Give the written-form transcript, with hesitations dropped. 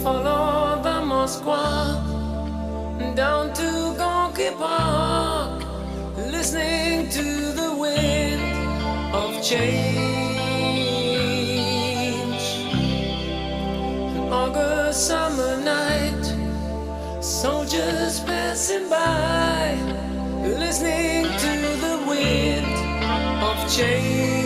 Follow the Moskva down to Gonky Park, listening to the wind of change. An August summer night, soldiers passing by, listening to the wind of change.